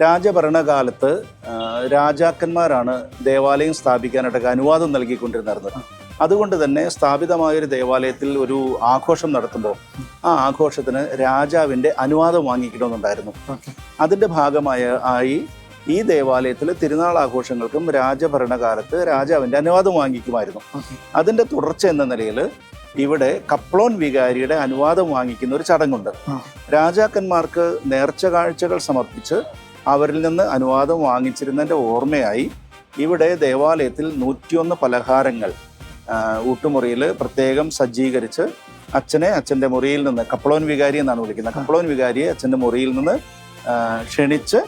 രാജഭരണകാലത്ത് രാജാക്കന്മാരാണ് ദേവാലയം സ്ഥാപിക്കാനായിട്ടൊക്കെ അനുവാദം നൽകിക്കൊണ്ടിരുന്നത്. അതുകൊണ്ട് തന്നെ സ്ഥാപിതമായൊരു ദേവാലയത്തിൽ ഒരു ആഘോഷം നടത്തുമ്പോൾ ആ ആഘോഷത്തിന് രാജാവിൻ്റെ അനുവാദം വാങ്ങിക്കണമെന്നുണ്ടായിരുന്നു. അതിൻ്റെ ഭാഗമായി ഈ ദേവാലയത്തിൽ തിരുനാൾ ആഘോഷങ്ങൾക്കും രാജഭരണകാലത്ത് രാജാവിൻ്റെ അനുവാദം വാങ്ങിക്കുമായിരുന്നു. അതിൻ്റെ തുടർച്ച എന്ന നിലയിൽ ഇവിടെ കപ്ലോൻ വികാരിയുടെ അനുവാദം വാങ്ങിക്കുന്ന ഒരു ചടങ്ങുണ്ട്. രാജാക്കന്മാർക്ക് നേർച്ച കാഴ്ചകൾ സമർപ്പിച്ച് അവരിൽ നിന്ന് അനുവാദം വാങ്ങിച്ചിരുന്നതിൻ്റെ ഓർമ്മയായി ഇവിടെ ദേവാലയത്തിൽ 101 പലഹാരങ്ങൾ ഊട്ടുമുറിയിൽ പ്രത്യേകം സജ്ജീകരിച്ച് അച്ഛൻ്റെ മുറിയിൽ നിന്ന്, കപ്ലോൻ വികാരി എന്നാണ് വിളിക്കുന്നത്, കപ്ലോൻ വികാരിയെ അച്ഛൻ്റെ മുറിയിൽ നിന്ന് ക്ഷണിച്ച്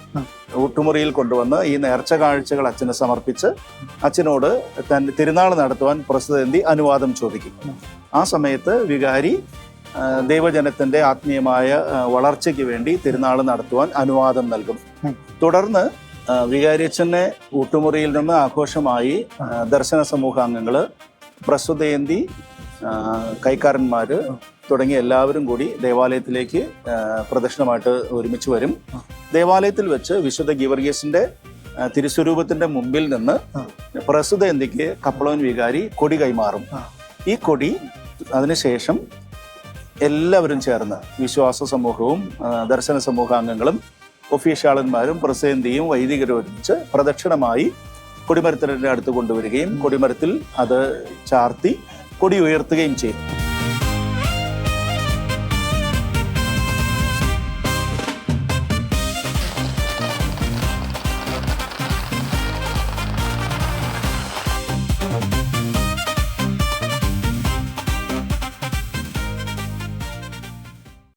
ഊട്ടുമുറിയിൽ കൊണ്ടുവന്ന് ഈ നേർച്ച കാഴ്ചകൾ അച്ഛന് സമർപ്പിച്ച് അച്ഛനോട് തൻ്റെ തിരുനാൾ നടത്തുവാൻ പ്രസിദ്ധി അനുവാദം ചോദിക്കും. ആ സമയത്ത് വികാരി ദൈവജനത്തിൻ്റെ ആത്മീയമായ വളർച്ചയ്ക്ക് വേണ്ടി തിരുനാൾ നടത്തുവാൻ അനുവാദം നൽകും. തുടർന്ന് വികാരിയച്ഛനെ ഊട്ടുമുറിയിൽ നിന്ന് ആഘോഷമായി ദർശന സമൂഹാംഗങ്ങൾ, പ്രസ്തുതേന്തി, കൈക്കാരന്മാർ തുടങ്ങി എല്ലാവരും കൂടി ദേവാലയത്തിലേക്ക് പ്രദക്ഷിണമായിട്ട് ഒരുമിച്ച് വരും. ദേവാലയത്തിൽ വെച്ച് വിശുദ്ധ ഗീവർഗീസിന്റെ തിരുസ്വരൂപത്തിന്റെ മുമ്പിൽ നിന്ന് പ്രസ്തുതേന്തിക്ക് കപ്ലോൻ വികാരി കൊടി കൈമാറും. ഈ കൊടി അതിനുശേഷം എല്ലാവരും ചേർന്ന് വിശ്വാസ സമൂഹവും ദർശന സമൂഹാംഗങ്ങളും ഒഫീഷ്യാളന്മാരും പ്രസിദ്ധന്തിയും വൈദികരും ഒരുമിച്ച് പ്രദക്ഷിണമായി കൊടിമരത്തിൻ്റെ അടുത്ത് കൊണ്ടുവരികയും കൊടിമരത്തിൽ അത് ചാർത്തി കൊടി ഉയർത്തുകയും ചെയ്യും.